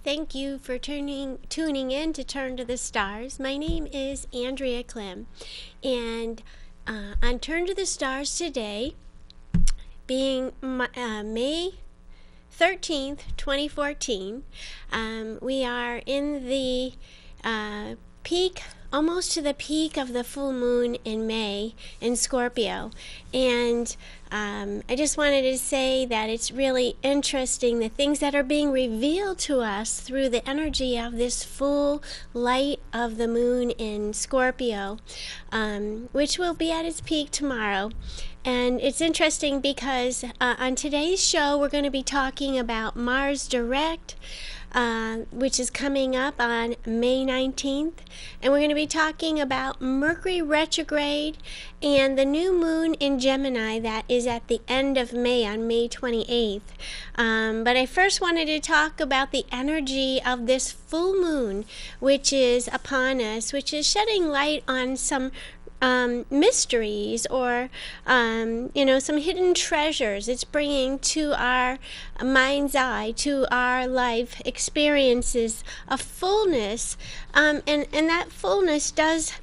Thank you for tuning in to Turn to the Stars. My name is Andrea Clem, and on Turn to the Stars today, being May 13th, 2014, we are in the peak, almost to the peak of the full moon in May in Scorpio. And I just wanted to say that it's really interesting the things that are being revealed to us through the energy of this full light of the moon in Scorpio, which will be at its peak tomorrow. And it's interesting because on today's show we're going to be talking about Mars direct, which is coming up on May 19th. And we're going to be talking about Mercury Retrograde and the new moon in Gemini that is at the end of May, on May 28th. But I first wanted to talk about the energy of this full moon, which is upon us, which is shedding light on some mysteries or some hidden treasures. It's bringing to our mind's eye, to our life experiences, a fullness, and that fullness does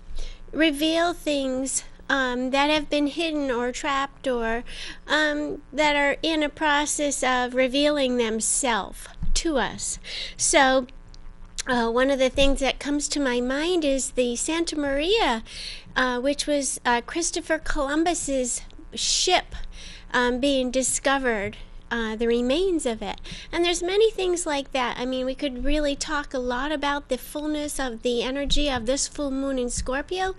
reveal things that have been hidden or trapped, or that are in a process of revealing themselves to us. So one of the things that comes to my mind is the Santa Maria, which was Christopher Columbus's ship being discovered, the remains of it. And there's many things like that. I mean, we could really talk a lot about the fullness of the energy of this full moon in Scorpio.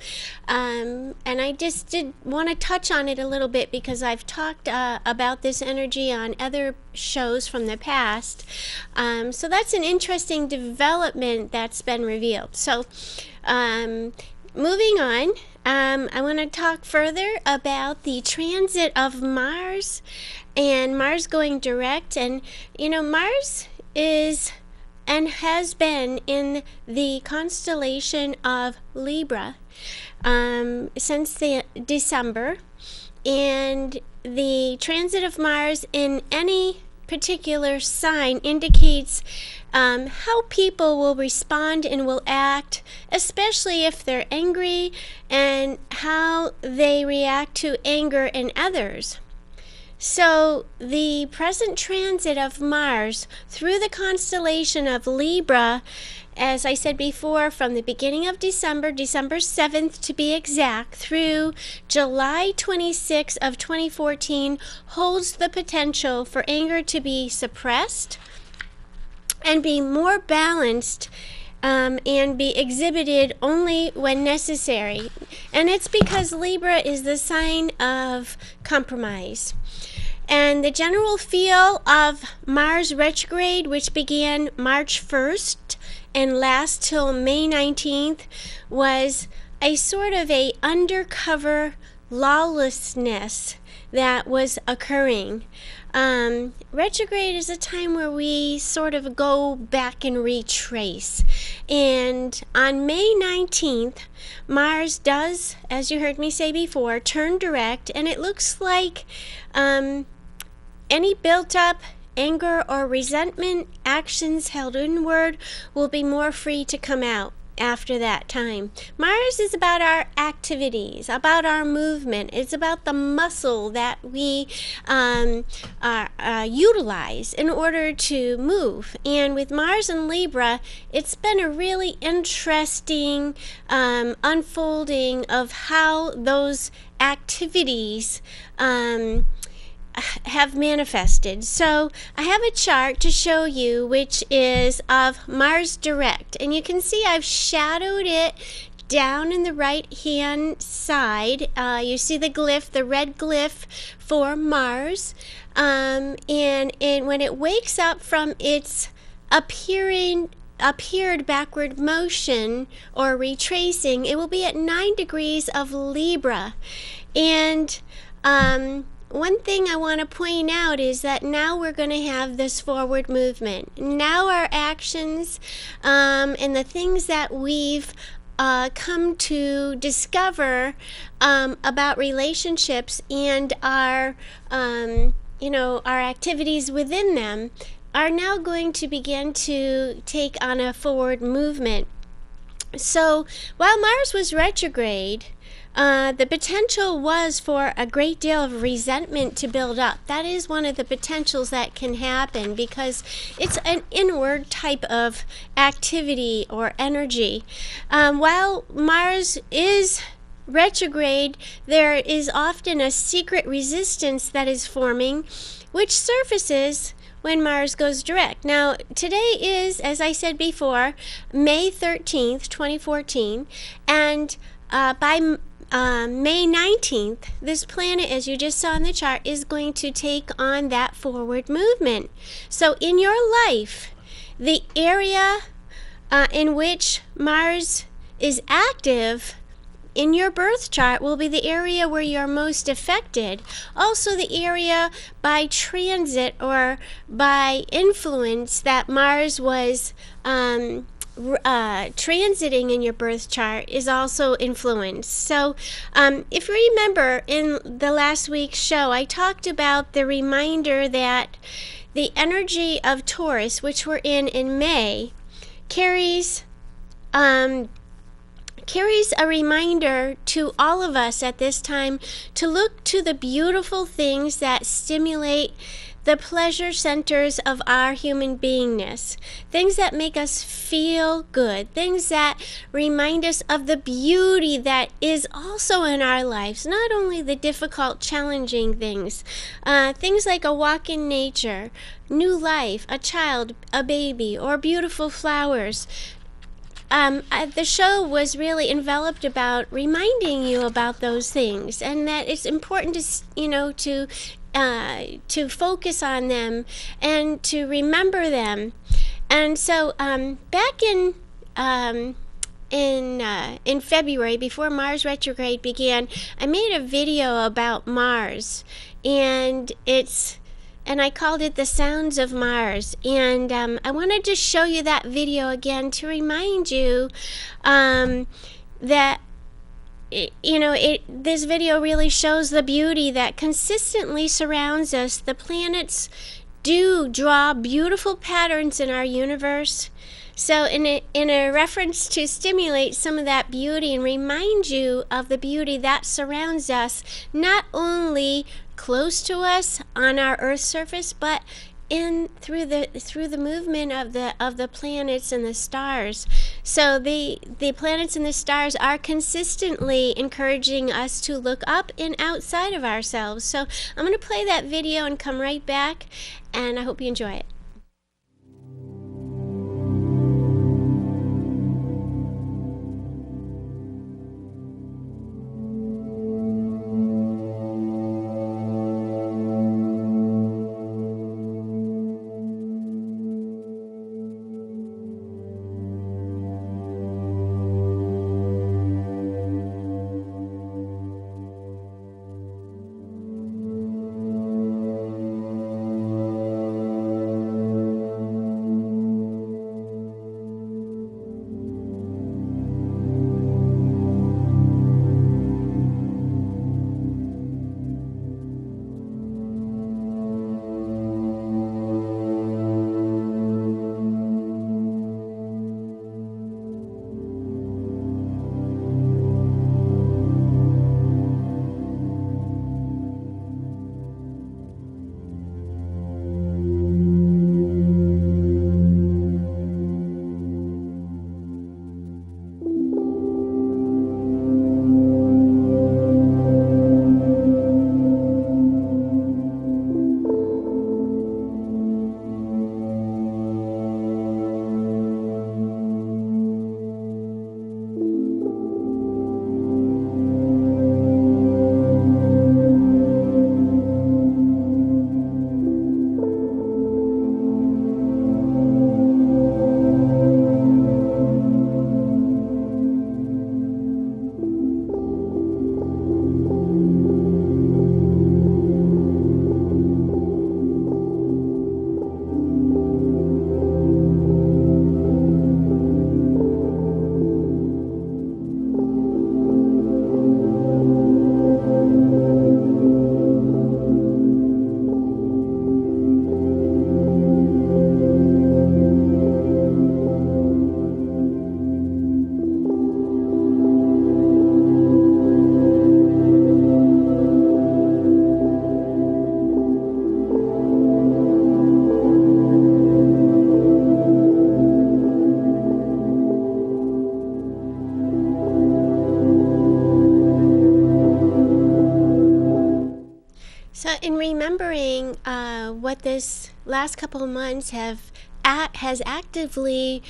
And I just did want to touch on it a little bit because I've talked about this energy on other shows from the past. So that's an interesting development that's been revealed. So moving on, I want to talk further about the transit of Mars and Mars going direct. And Mars is and has been in the constellation of Libra since December, and the transit of Mars in any particular sign indicates how people will respond and will act, especially if they're angry, and how they react to anger in others. So the present transit of Mars through the constellation of Libra, as I said before, from the beginning of December 7th to be exact, through July 26th of 2014, holds the potential for anger to be suppressed and be more balanced, and be exhibited only when necessary. And it's because Libra is the sign of compromise. And the general feel of Mars retrograde, which began March 1st and lasts till May 19th, was a sort of a undercover lawlessness that was occurring. Retrograde is a time where we sort of go back and retrace. And on May 19th, Mars does, as you heard me say before, turn direct, and it looks like any built-up anger or resentment, actions held inward, will be more free to come out after that time. Mars is about our activities, about our movement. It's about the muscle that we utilize in order to move. And with Mars and Libra, it's been a really interesting unfolding of how those activities have manifested. So I have a chart to show you which is of Mars direct, and you can see I've shadowed it down in the right hand side. You see the glyph, the red glyph for Mars, and when it wakes up from its appeared backward motion or retracing, it will be at 9 degrees of Libra. And one thing I want to point out is that now we're going to have this forward movement. Now our actions and the things that we've come to discover about relationships and our, our activities within them are now going to begin to take on a forward movement. So while Mars was retrograde, the potential was for a great deal of resentment to build up. That is one of the potentials that can happen because it's an inward type of activity or energy. While Mars is retrograde, there is often a secret resistance that is forming, which surfaces when Mars goes direct. Now, today is, as I said before, May 13th, 2014, and by May 19th, this planet, as you just saw in the chart, is going to take on that forward movement. So in your life, the area in which Mars is active in your birth chart will be the area where you're most affected. Also the area by transit or by influence that Mars was transiting in your birth chart is also influenced. So if you remember in the last week's show, I talked about the reminder that the energy of Taurus, which we're in May, carries a reminder to all of us at this time to look to the beautiful things that stimulate the pleasure centers of our human beingness, things that make us feel good, things that remind us of the beauty that is also in our lives, not only the difficult, challenging things, things like a walk in nature, new life, a child, a baby, or beautiful flowers. The show was really enveloped about reminding you about those things, and that it's important to focus on them and to remember them. And so back in February, before Mars retrograde began, I made a video about Mars, and I called it The Sounds of Mars. And I wanted to show you that video again to remind you that this video really shows the beauty that consistently surrounds us. The planets do draw beautiful patterns in our universe. So in a reference to stimulate some of that beauty and remind you of the beauty that surrounds us, not only close to us on our Earth's surface, but through the movement of the planets and the stars. So the planets and the stars are consistently encouraging us to look up and outside of ourselves. So I'm going to play that video and come right back, and I hope you enjoy it. in remembering what this last couple of months has actively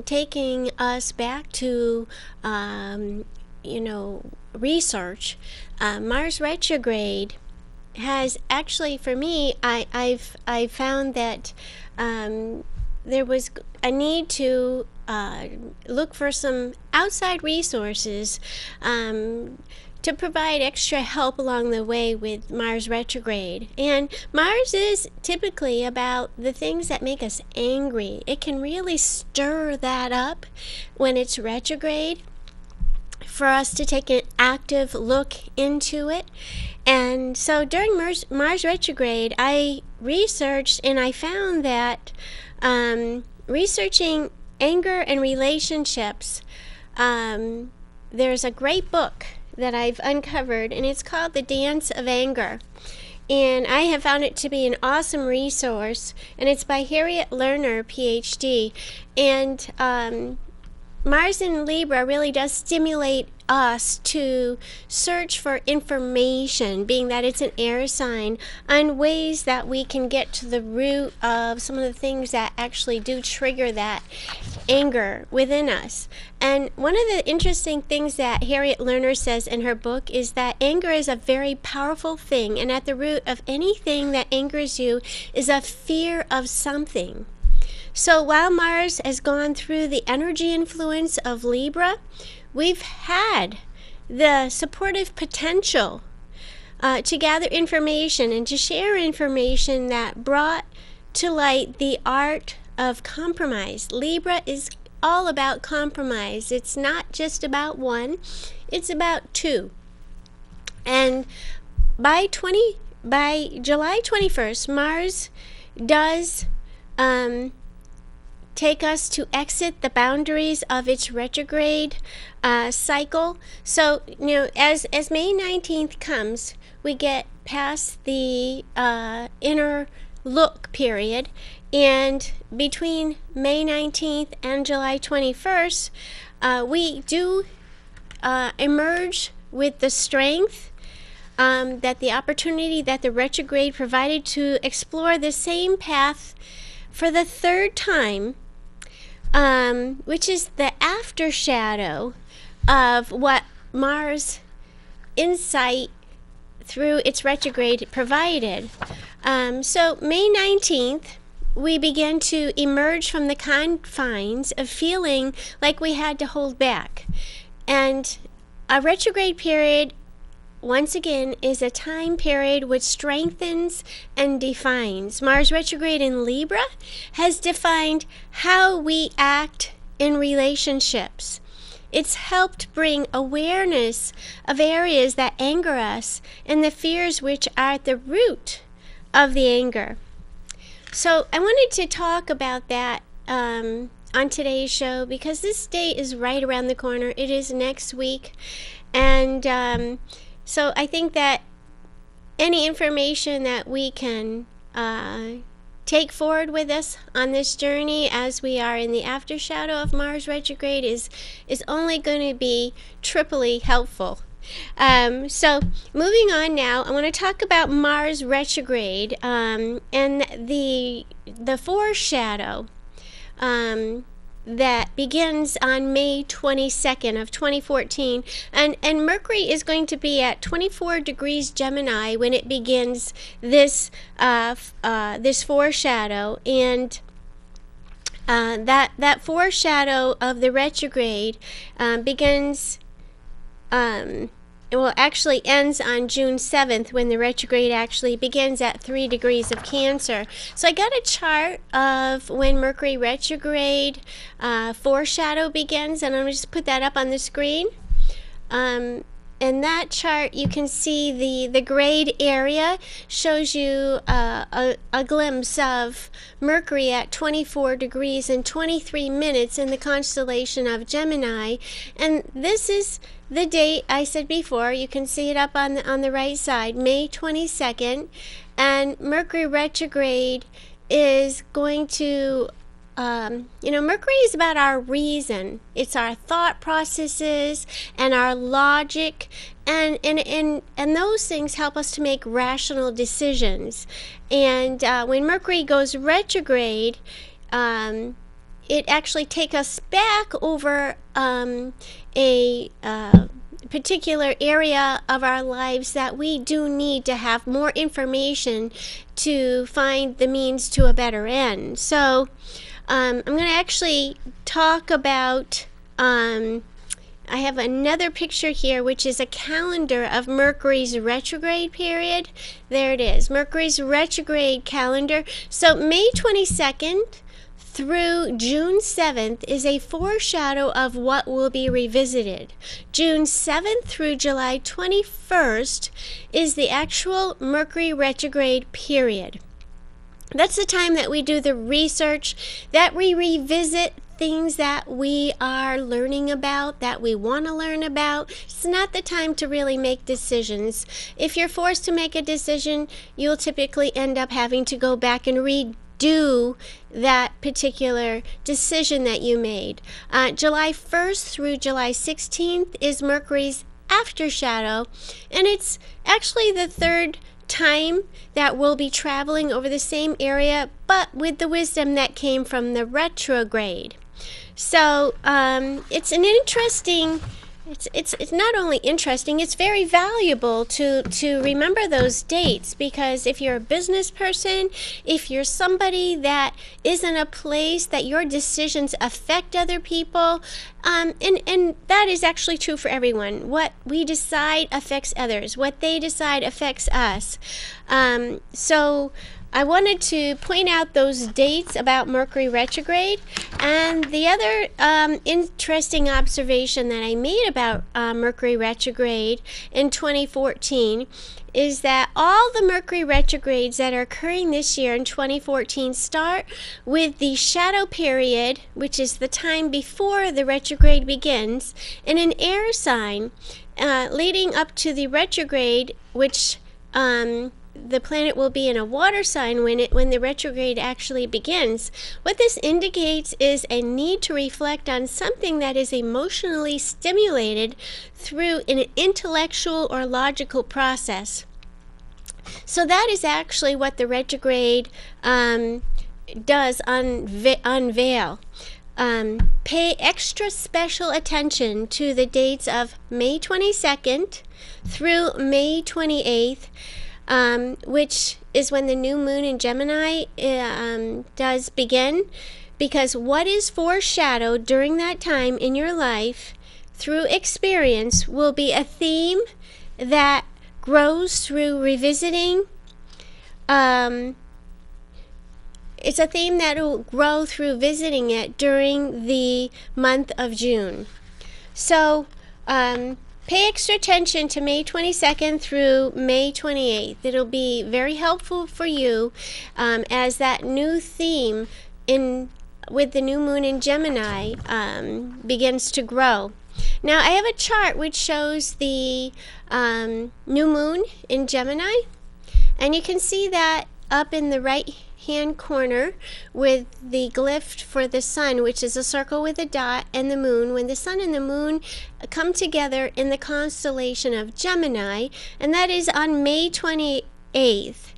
taking us back to, research. Mars retrograde has actually, for me, I've found that there was a need to look for some outside resources to provide extra help along the way with Mars retrograde. And Mars is typically about the things that make us angry. It can really stir that up when it's retrograde, for us to take an active look into it. And so during Mars retrograde, I researched and I found that researching anger and relationships, there's a great book that I've uncovered, and it's called The Dance of Anger. And I have found it to be an awesome resource, and it's by Harriet Lerner, PhD. And Mars in Libra really does stimulate us to search for information, being that it's an air sign, on ways that we can get to the root of some of the things that actually do trigger that anger within us. And one of the interesting things that Harriet Lerner says in her book is that anger is a very powerful thing, and at the root of anything that angers you is a fear of something. So while Mars has gone through the energy influence of Libra, we've had the supportive potential to gather information and to share information that brought to light the art of compromise. Libra is all about compromise. It's not just about one, it's about two. And by July 21st, Mars does take us to exit the boundaries of its retrograde cycle. So, as May 19th comes, we get past the inner look period, and between May 19th and July 21st, we do emerge with the strength, that the opportunity that the retrograde provided to explore the same path for the third time, which is the after shadow of what Mars insight through its retrograde provided. So May 19th, we begin to emerge from the confines of feeling like we had to hold back. And a retrograde period, once again, is a time period which strengthens and defines. Mars retrograde in Libra has defined how we act in relationships. It's helped bring awareness of areas that anger us and the fears which are at the root of the anger. So I wanted to talk about that on today's show, because this date is right around the corner. It is next week. And so I think that any information that we can take forward with us on this journey as we are in the aftershadow of Mars retrograde is only going to be triply helpful. So moving on now, I want to talk about Mars retrograde and the foreshadow that begins on May 22nd of 2014, and Mercury is going to be at 24 degrees Gemini when it begins this this foreshadow, and that foreshadow of the retrograde begins actually ends on June 7th, when the retrograde actually begins at 3 degrees of Cancer. So I got a chart of when Mercury retrograde foreshadow begins, and I'm going to just put that up on the screen. In that chart, you can see the grayed area shows you a glimpse of Mercury at 24 degrees and 23 minutes in the constellation of Gemini. And this is the date I said before. You can see it up on the right side, May 22nd. And Mercury retrograde is going to Mercury is about our reason. It's our thought processes and our logic, and those things help us to make rational decisions. And when Mercury goes retrograde, it actually takes us back over a particular area of our lives that we do need to have more information to find the means to a better end. So I'm going to actually talk about, I have another picture here, which is a calendar of Mercury's retrograde period. There it is, Mercury's retrograde calendar. So May 22nd through June 7th is a foreshadow of what will be revisited. June 7th through July 21st is the actual Mercury retrograde period. That's the time that we do the research, that we revisit things that we are learning about, that we want to learn about. It's not the time to really make decisions. If you're forced to make a decision, you'll typically end up having to go back and redo that particular decision that you made. July 1st through July 16th is Mercury's after shadow, and it's actually the third time that we'll be traveling over the same area, but with the wisdom that came from the retrograde. So it's an interesting, it's not only interesting, it's very valuable to remember those dates, because if you're a business person, if you're somebody that is in a place that your decisions affect other people, and that is actually true for everyone. What we decide affects others. What they decide affects us. So I wanted to point out those dates about Mercury retrograde. And the other interesting observation that I made about Mercury retrograde in 2014 is that all the Mercury retrogrades that are occurring this year in 2014 start with the shadow period, which is the time before the retrograde begins, in an air sign, leading up to the retrograde, which the planet will be in a water sign when the retrograde actually begins. What this indicates is a need to reflect on something that is emotionally stimulated through an intellectual or logical process. So that is actually what the retrograde does unveil. Pay extra special attention to the dates of May 22nd through May 28th, which is when the new moon in Gemini does begin, because what is foreshadowed during that time in your life through experience will be a theme that grows through revisiting. It's a theme that will grow through visiting it during the month of June. So pay extra attention to May 22nd through May 28th. It'll be very helpful for you as that new theme with the new moon in Gemini begins to grow. Now I have a chart which shows the new moon in Gemini, and you can see that up in the right hand corner with the glyph for the sun, which is a circle with a dot, and the moon, when the sun and the moon come together in the constellation of Gemini, and that is on May 28th.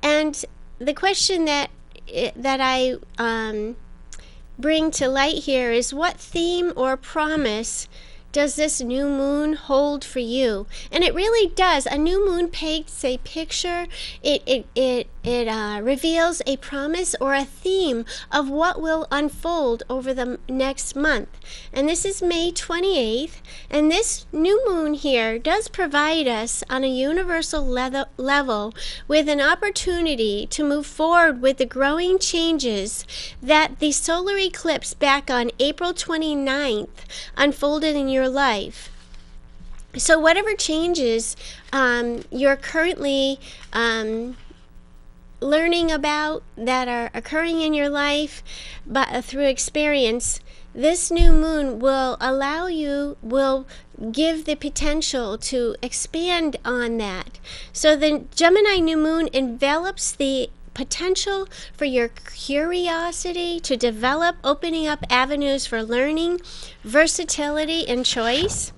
And the question that I bring to light here is, what theme or promise does this new moon hold for you? And it really does. A new moon paints a picture. It reveals a promise or a theme of what will unfold over the next month. And this is May 28th. And this new moon here does provide us on a universal level with an opportunity to move forward with the growing changes that the solar eclipse back on April 29th unfolded in your life. So whatever changes you're currently learning about that are occurring in your life, but through experience, this new moon will give the potential to expand on that. So the Gemini new moon envelops the potential for your curiosity to develop, opening up avenues for learning, versatility, and choice.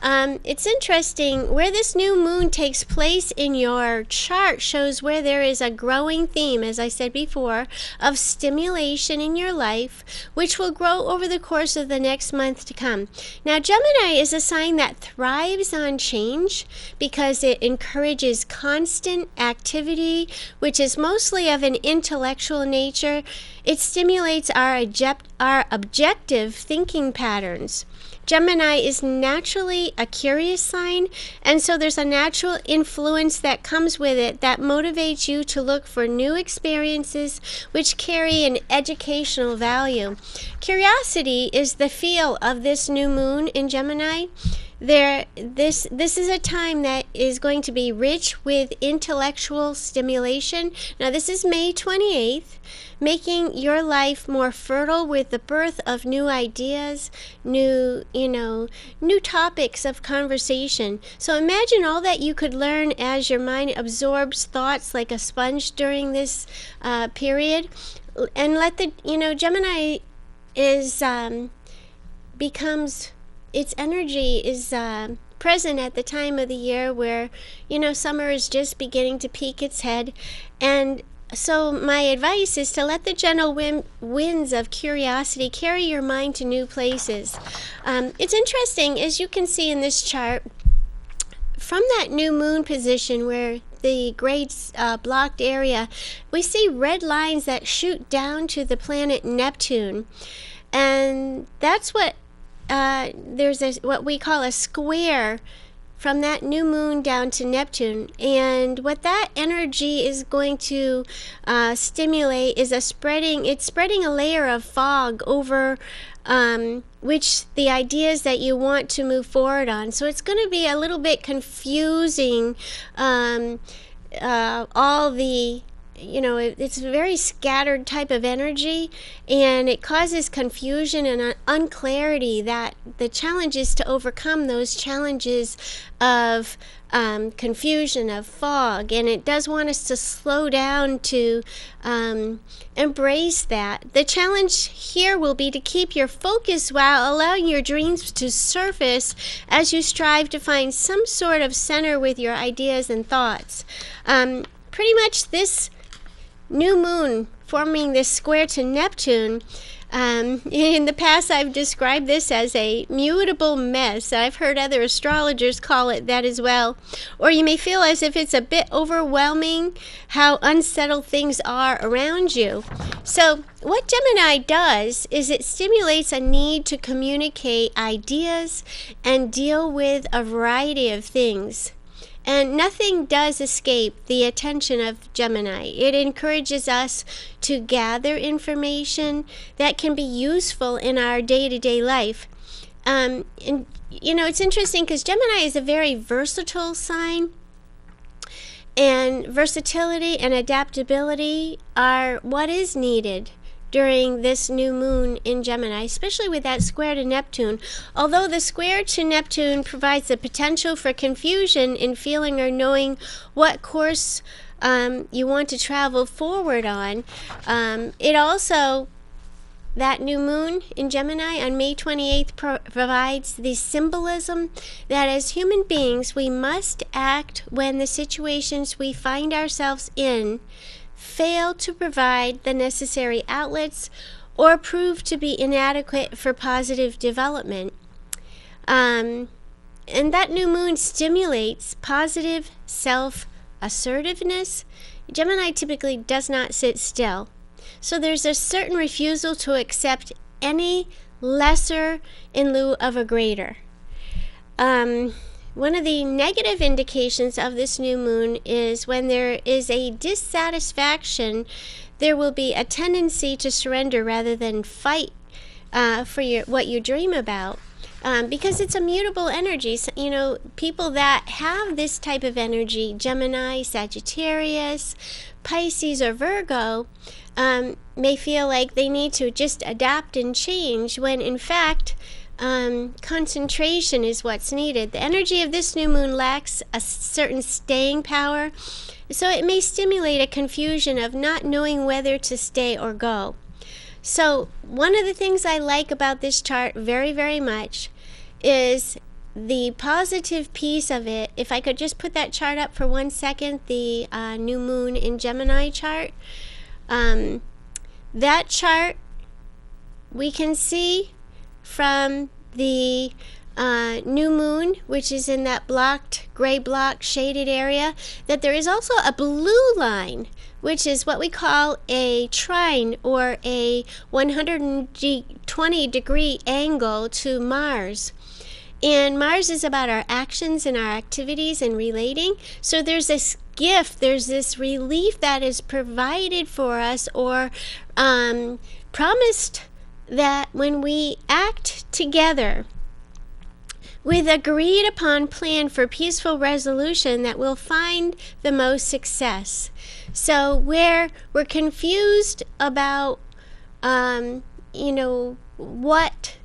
It's interesting where this new moon takes place in your chart shows where there is a growing theme, as I said before, of stimulation in your life, which will grow over the course of the next month to come. Now, Gemini is a sign that thrives on change because it encourages constant activity, which is mostly of an intellectual nature. It stimulates our objective thinking patterns. Gemini is naturally a curious sign, and so there's a natural influence that comes with it that motivates you to look for new experiences which carry an educational value. Curiosity is the feel of this new moon in Gemini. This is a time that is going to be rich with intellectual stimulation. Now, this is May 28th, making your life more fertile with the birth of new ideas, new topics of conversation. So imagine all that you could learn as your mind absorbs thoughts like a sponge during this period, and let the Gemini is becomes. Its energy is present at the time of the year where, summer is just beginning to peek its head. And so my advice is to let the gentle winds of curiosity carry your mind to new places. It's interesting, as you can see in this chart, from that new moon position where the great blocked area, we see red lines that shoot down to the planet Neptune. And that's what there's what we call a square from that new moon down to Neptune, and what that energy is going to stimulate is it's spreading a layer of fog over which the ideas that you want to move forward on. So it's going to be a little bit confusing, all the it's a very scattered type of energy, and it causes confusion and unclarity. That the challenge is to overcome those challenges of confusion, of fog, and it does want us to slow down to embrace that. The challenge here will be to keep your focus while allowing your dreams to surface as you strive to find some sort of center with your ideas and thoughts. Pretty much this new moon forming this square to Neptune, in the past I've described this as a mutable mess. I've heard other astrologers call it that as well. Or you may feel as if it's a bit overwhelming how unsettled things are around you. So what Gemini does is it stimulates a need to communicate ideas and deal with a variety of things. And nothing does escape the attention of Gemini. It encourages us to gather information that can be useful in our day-to-day life. And it's interesting because Gemini is a very versatile sign, and versatility and adaptability are what is needed during this new moon in Gemini, especially with that square to Neptune. Although the square to Neptune provides the potential for confusion in feeling or knowing what course you want to travel forward on, it also, that new moon in Gemini on May 28th provides the symbolism that as human beings we must act when the situations we find ourselves in fail to provide the necessary outlets or prove to be inadequate for positive development. And that new moon stimulates positive self-assertiveness. Gemini typically does not sit still. So there's a certain refusal to accept any lesser in lieu of a greater. One of the negative indications of this new moon is when there is a dissatisfaction, there will be a tendency to surrender rather than fight for what you dream about. Because it's a mutable energy. So, people that have this type of energy, Gemini, Sagittarius, Pisces, or Virgo, may feel like they need to just adapt and change, when in fact concentration is what's needed. The energy of this new moon lacks a certain staying power, so it may stimulate a confusion of not knowing whether to stay or go. So one of the things I like about this chart very, very much is the positive piece of it. If I could just put that chart up for 1 second, the new moon in Gemini chart. That chart, we can see from the new moon, which is in that blocked, gray block shaded area, that there is also a blue line, which is what we call a trine, or a 120 degree angle to Mars. And Mars is about our actions and our activities and relating. So there's this gift, there's this relief that is provided for us, or promised, that when we act together with agreed upon plan for peaceful resolution, that we'll find the most success. So where we're confused about what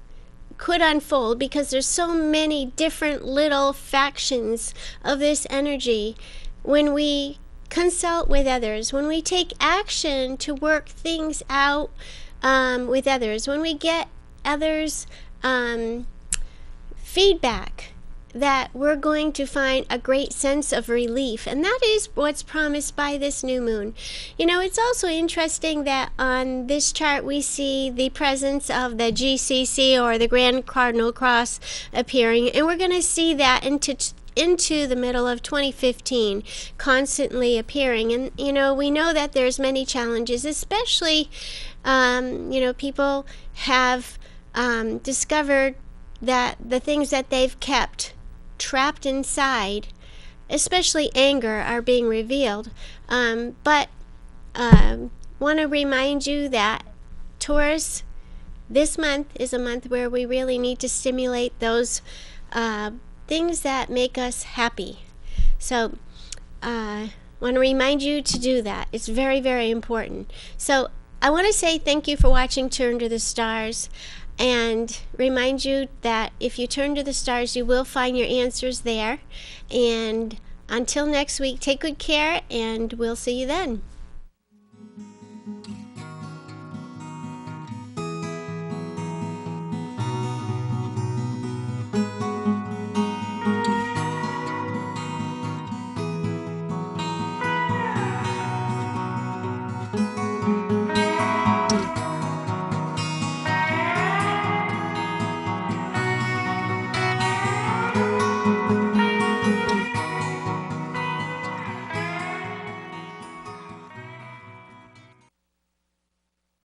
could unfold, because there's so many different little factions of this energy, when we consult with others, when we take action to work things out with others, when we get others feedback, that we're going to find a great sense of relief. And that is what's promised by this new moon. It's also interesting that on this chart we see the presence of the GCC, or the Grand Cardinal Cross, appearing, and we're going to see that into the middle of 2015 constantly appearing. And we know that there's many challenges, especially people have discovered that the things that they've kept trapped inside, especially anger, are being revealed. But want to remind you that Taurus, this month is a month where we really need to stimulate those things that make us happy. So want to remind you to do that. It's very, very important. So I want to say thank you for watching Turn to the Stars, and remind you that if you turn to the stars, you will find your answers there. And until next week, take good care, and we'll see you then.